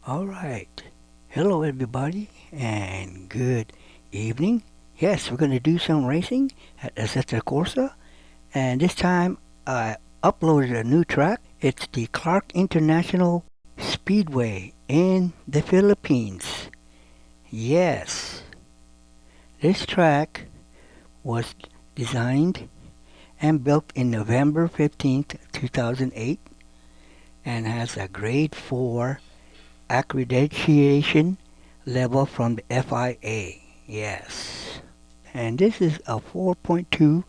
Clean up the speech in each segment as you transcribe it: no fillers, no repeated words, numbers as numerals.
Alright, hello everybody and good evening. Yes, we're going to do some racing at Assetto, and this time I uploaded a new track. It's the Clark International Speedway in the Philippines. Yes, this track was designed and built in November 15th, 2008 and has a grade 4 accreditation level from the FIA. Yes. And this is a 4.2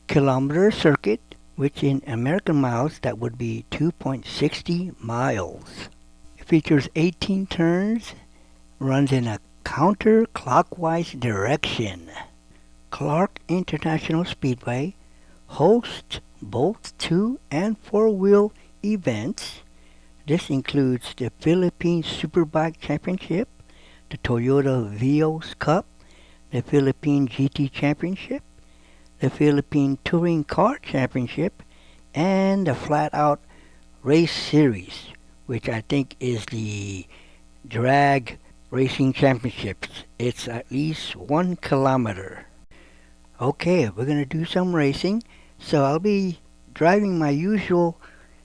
kilometer circuit, which in American miles that would be 2.60 miles. It features 18 turns, runs in a counterclockwise direction. Clark International Speedway hosts both 2 and 4-wheel events. This includes the Philippine Superbike Championship, the Toyota Vios Cup, the Philippine GT Championship, the Philippine Touring Car Championship, and the Flat Out Race Series, which I think is the drag racing championships. It's at least 1 kilometer. Okay, we're going to do some racing, so I'll be driving my usual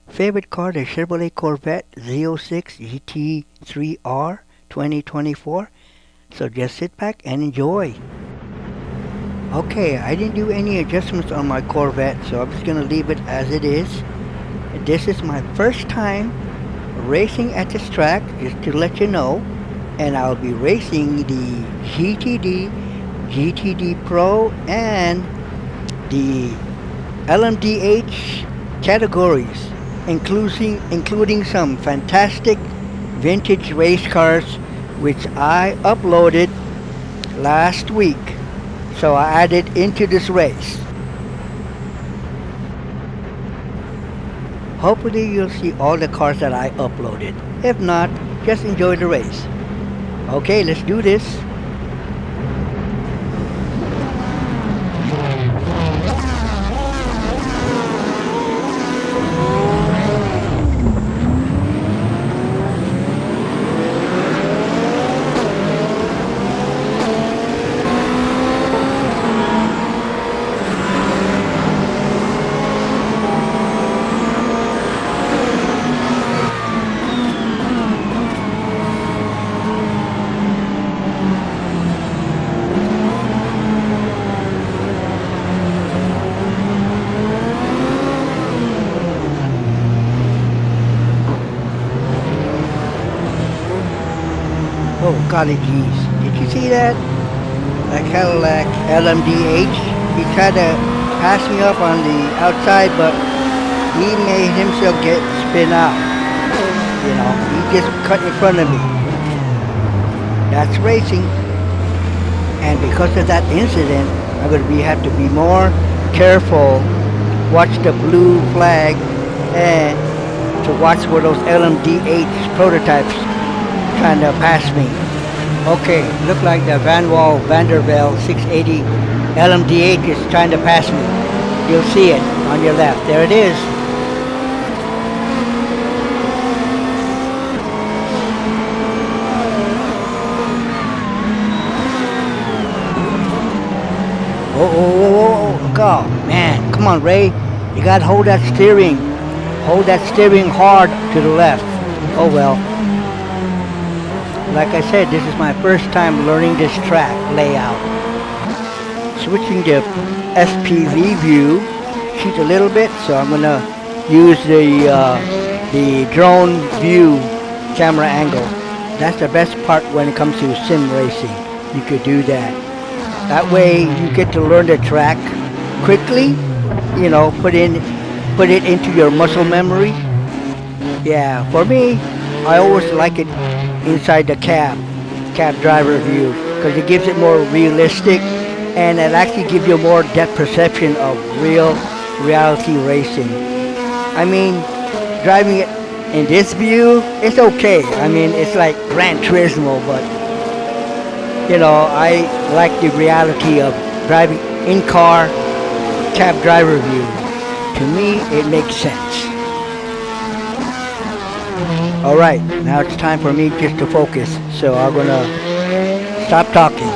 favorite car, the Chevrolet Corvette Z06 GT3R 2024. So just sit back and enjoy. Okay, I didn't do any adjustments on my Corvette, so I'm just going to leave it as it is. This is my first time racing at this track, just to let you know. And I'll be racing the GTD-GTD Pro and the LMDh categories, including some fantastic vintage race cars which I uploaded last week, so I added into this race. Hopefully you'll see all the cars that I uploaded. If not, just enjoy the race. Okay, let's do this. Oh golly geez, did you see that? That Cadillac LMDh, he tried to pass me up on the outside, but he made himself get spin out. You know, he just cut in front of me. That's racing. And because of that incident, I'm going to have to be more careful, watch the blue flag, and to watch where those LMDh prototypes trying to pass me. Okay, look like the Van Vandervelde 680 LMDh is trying to pass me. You'll see it on your left. There it is. Oh, man, come on, Ray. You gotta hold that steering. Hold that steering hard to the left. Oh well, like I said, this is my first time learning this track layout. Switching to SPV view, shoot a little bit, so I'm gonna use the drone view camera angle. That's the best part when it comes to sim racing. You could do that. That way you get to learn the track quickly. You know, put it into your muscle memory. Yeah, for me, I always like it inside the cab driver view, because it gives it more realistic, and it actually gives you more depth perception of reality racing. I mean, driving it in this view, it's okay. I mean, it's like Gran Turismo, but you know, I like the reality of driving in car cab driver view. To me, it makes sense. All right, now it's time for me just to focus. So I'm gonna stop talking.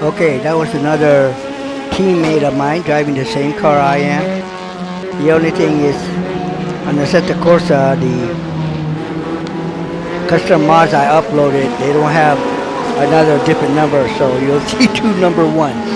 Okay, that was another teammate of mine driving the same car I am. The only thing is, on the Assetto Corsa, the custom mods I uploaded, they don't have another different number, so you'll see two number ones.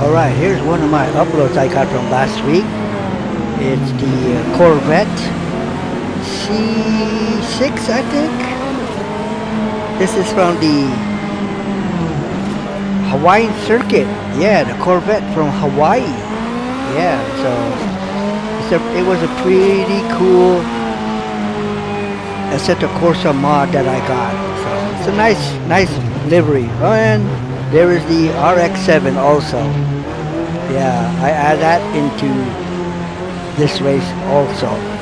Alright, here's one of my uploads I got from last week. It's the Corvette C6, I think. This is from the Hawaiian circuit. Yeah, the Corvette from Hawaii. Yeah, so it was a pretty cool Assetto Corsa mod that I got. So it's a nice livery. Oh, and there is the RX-7 also. Yeah, I add that into this race also.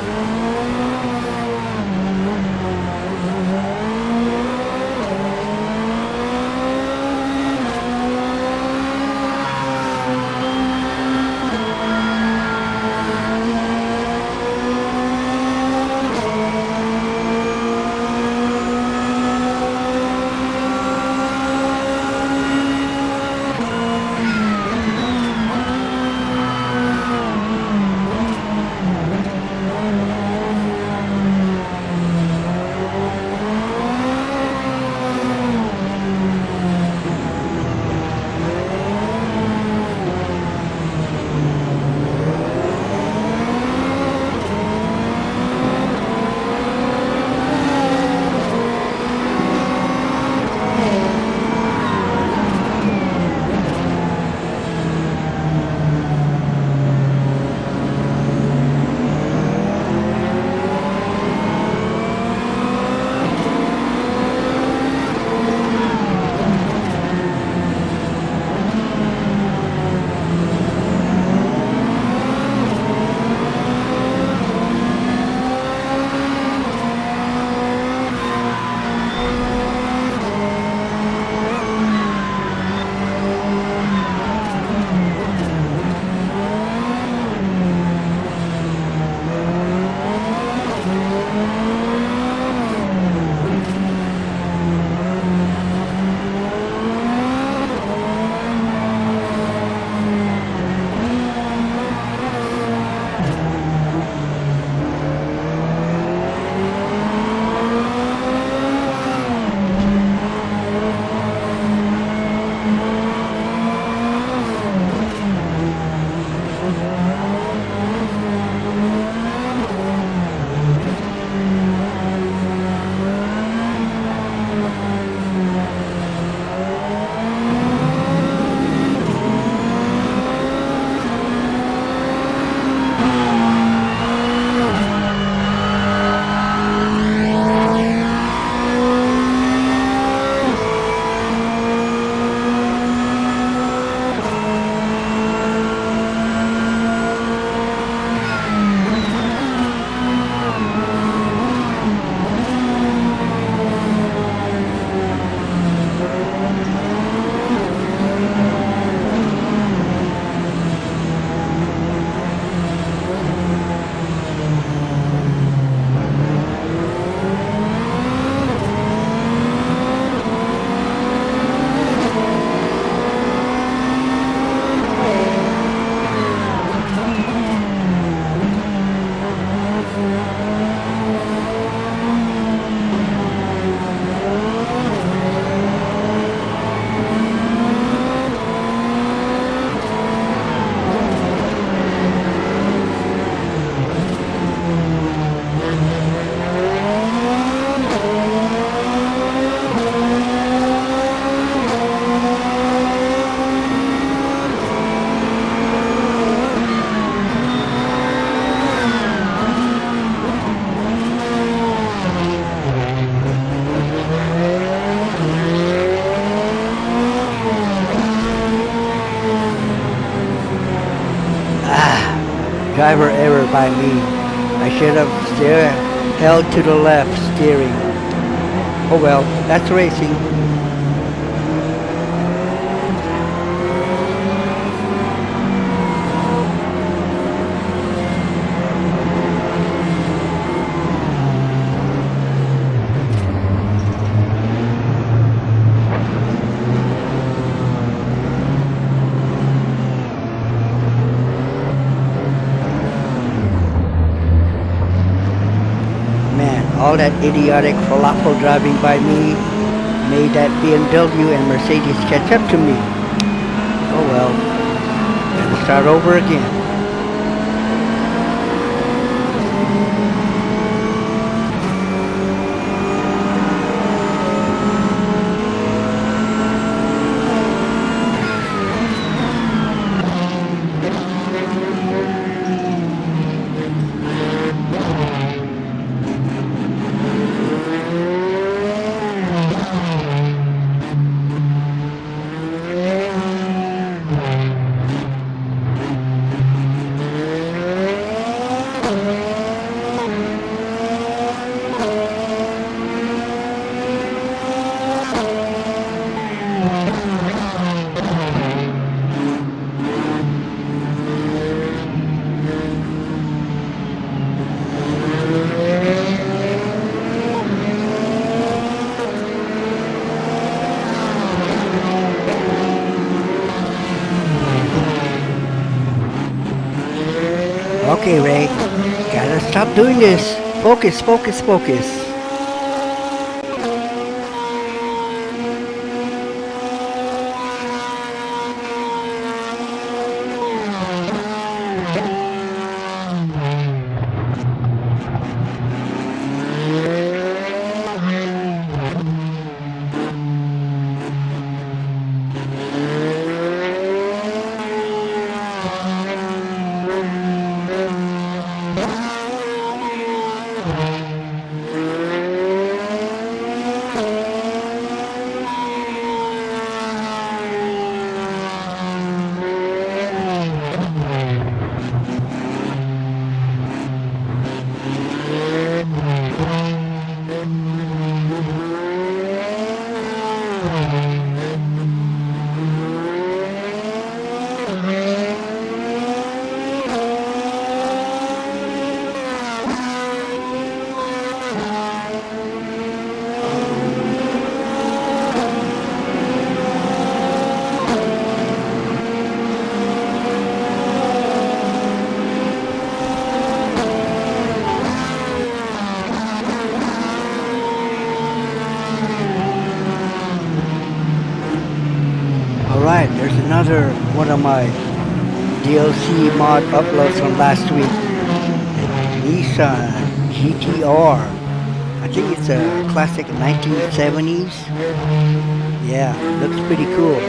driver error by me. I should have held to the left steering. Oh well, that's racing. Man, all that idiotic falafel driving by me made that BMW and Mercedes catch up to me. Oh well, gotta start over again. Okay, Ray, gotta stop doing this. Focus, focus, focus. Alright, there's another one of my DLC mod uploads from last week. The Nissan GT-R. I think it's a classic 1970s. Yeah, looks pretty cool.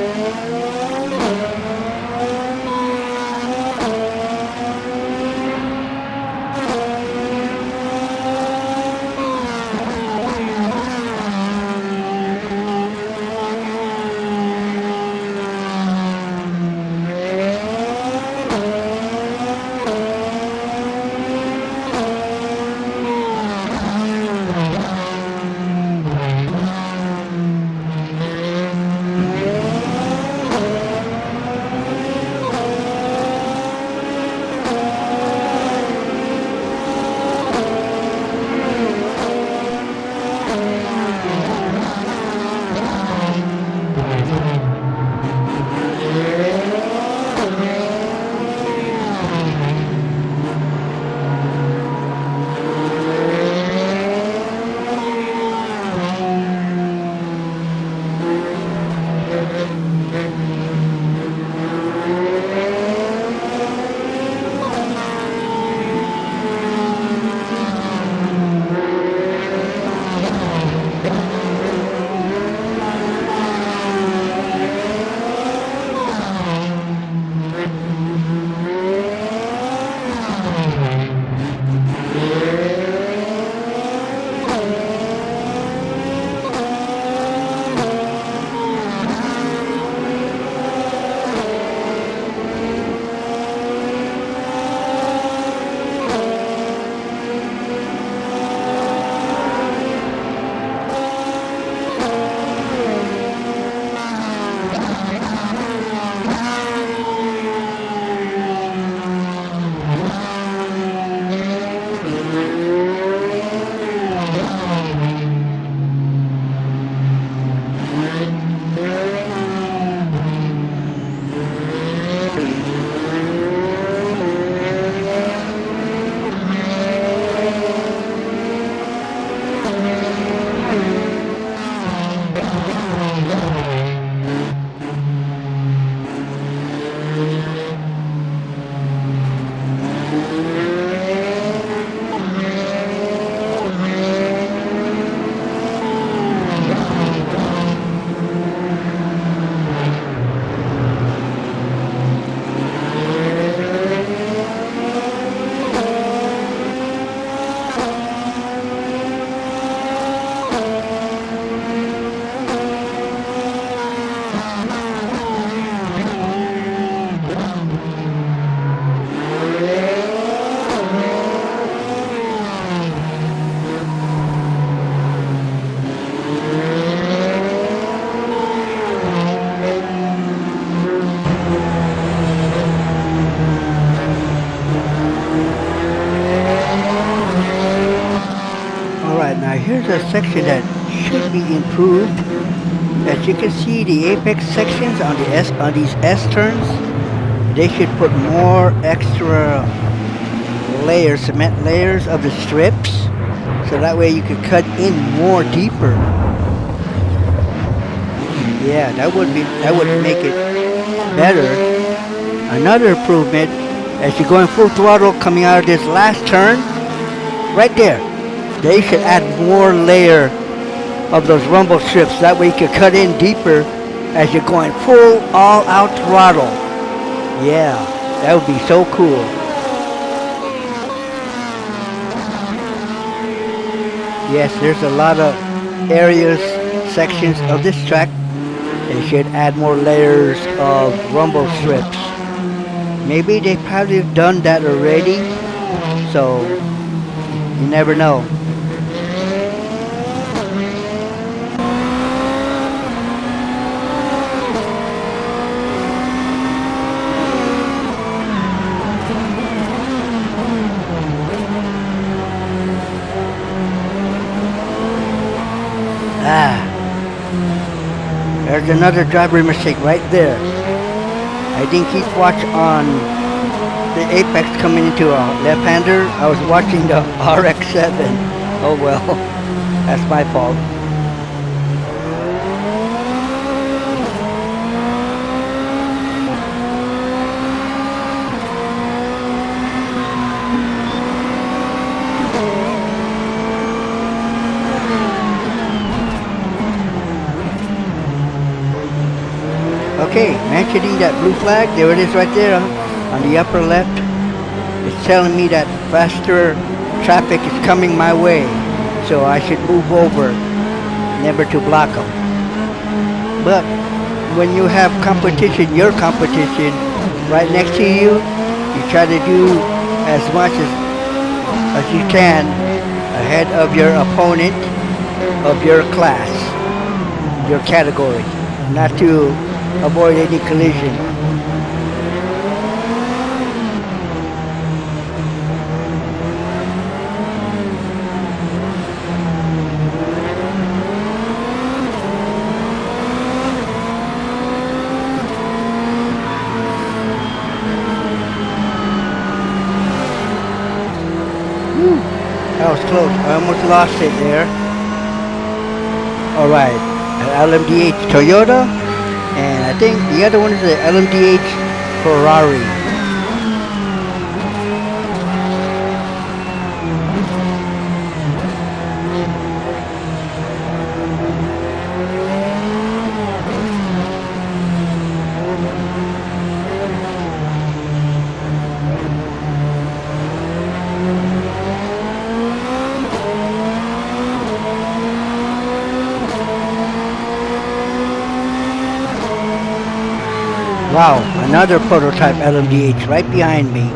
section that should be improved. As you can see, the apex sections on these S turns, they should put more extra layers, cement layers of the strips, so that way you could cut in more deeper. Yeah, that would make it better. Another improvement, as you're going full throttle coming out of this last turn, right there, they should add more layer of those rumble strips. That way you can cut in deeper as you're going full all out throttle. Yeah, that would be so cool. Yes, there's a lot of areas, sections of this track. They should add more layers of rumble strips. Maybe they probably have done that already, so you never know. There's another driver mistake right there. I didn't keep watch on the apex coming into a left-hander. I was watching the RX-7. Oh well, that's my fault. Okay, mentioning that blue flag, there it is right there on the upper left. It's telling me that faster traffic is coming my way, so I should move over, never to block them. But when you have competition, your competition, right next to you, you try to do as much as you can ahead of your opponent, of your class, your category, not to avoid any collision. Whew, that was close. I almost lost it there. Alright, LMDh Toyota. And I think the other one is the LMDh Ferrari. Wow, another prototype LMDh right behind me.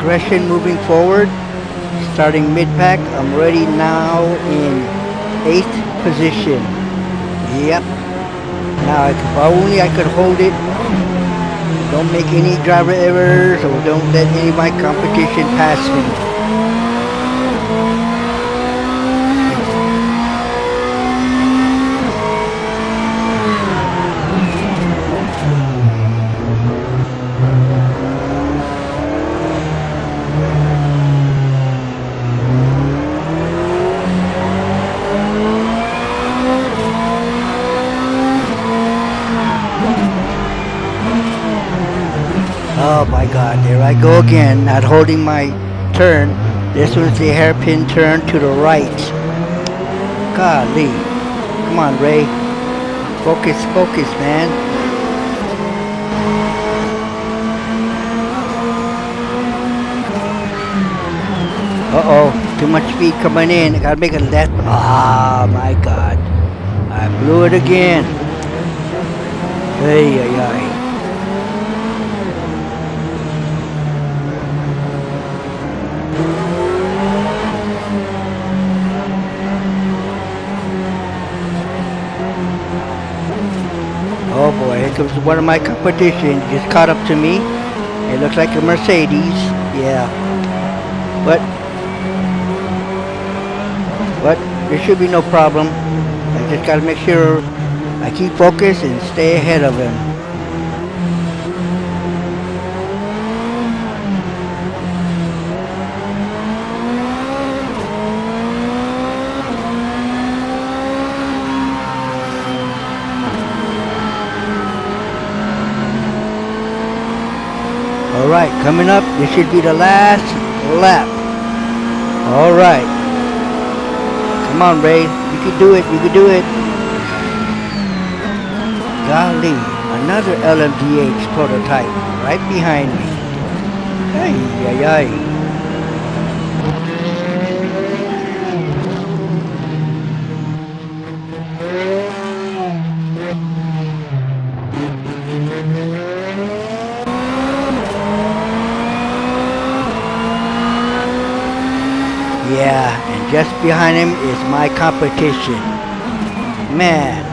aggression moving forward. Starting mid-pack, I'm already now in 8th position. Yep. Now, if only I could hold it. Don't make any driver errors, or don't let any of my competition pass me. Oh my God, there I go again, not holding my turn. This one's the hairpin turn to the right. Golly. Come on, Ray. Focus, focus, man. Uh-oh, too much speed coming in. I gotta make a left. Ah, my God. I blew it again. Ay, ay, ay. Oh boy, here comes one of my competition. Just caught up to me. It looks like a Mercedes. Yeah. But there should be no problem. I just gotta make sure I keep focused and stay ahead of him. Alright, coming up, this should be the last lap. Alright. Come on, Ray. You can do it, you can do it. Golly, another LMDh prototype right behind me. Ay, ay, ay. Yeah, and just behind him is my competition. Man.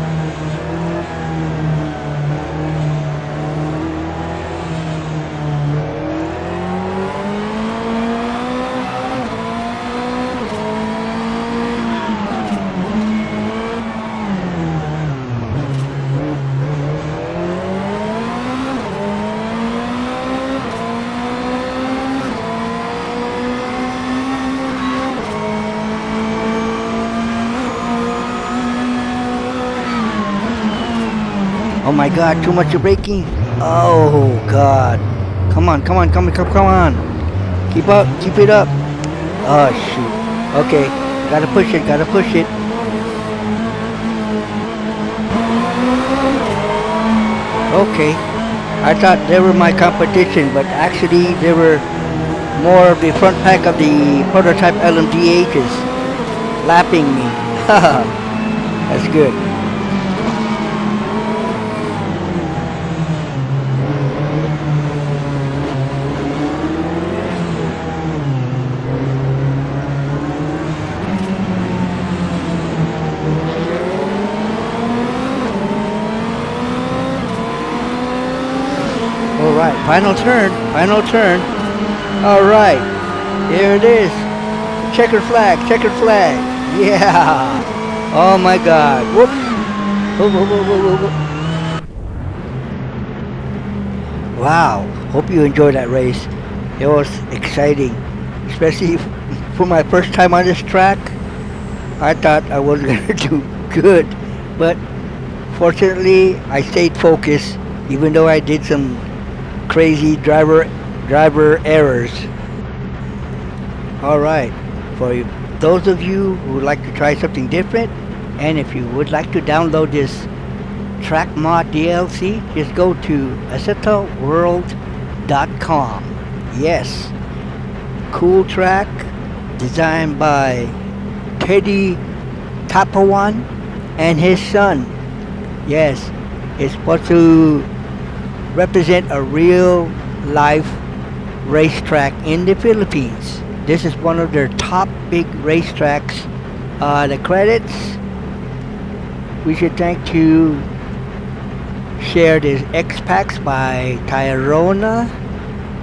Oh my God, too much braking. Oh God. Come on, come on, come on, come on. Keep up, keep it up. Oh shoot. Okay, gotta push it, gotta push it. Okay. I thought they were my competition, but actually they were more of the front pack of the prototype LMDhs lapping me. That's good. Alright, final turn, final turn. Alright, here it is. Checkered flag, checkered flag. Yeah. Oh my God. Whoops. Whoop, whoop, whoop, whoop, whoop. Wow. Hope you enjoyed that race. It was exciting. Especially for my first time on this track. I thought I wasn't going to do good. But fortunately, I stayed focused. Even though I did some crazy driver errors. Alright, for those of you who would like to try something different, and if you would like to download this track mod DLC, just go to assettoworld.com. Yes, cool track designed by Teddy Tapawan and his son. Yes, it's supposed to represent a real life racetrack in the Philippines. This is one of their top big racetracks. The credits, we should thank to share this X-Packs by Tyrona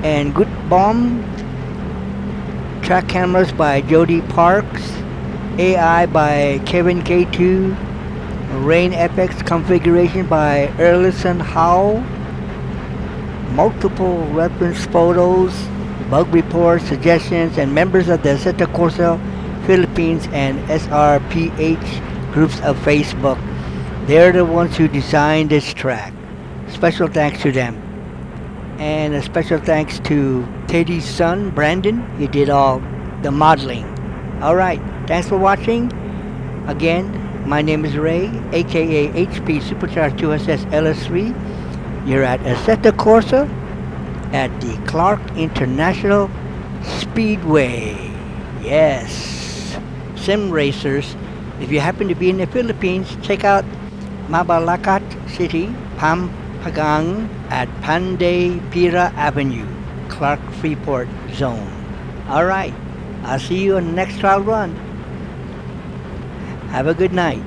and Good Bomb, track cameras by Jody Parks, AI by Kevin K2, Rain FX configuration by Erlison Howe, multiple reference photos, bug reports, suggestions, and members of the Assetto Corsa Philippines and SRPH groups of Facebook. They're the ones who designed this track. Special thanks to them. And a special thanks to Teddy's son, Brandon. He did all the modeling. Alright, thanks for watching. Again, my name is Ray, aka HP Supercharged 2SS LS3. You're at Assetto Corsa at the Clark International Speedway. Yes, sim racers. If you happen to be in the Philippines, check out Mabalacat City, Pampanga at Panday Pira Avenue, Clark Freeport Zone. Alright, I'll see you on the next trial run. Have a good night.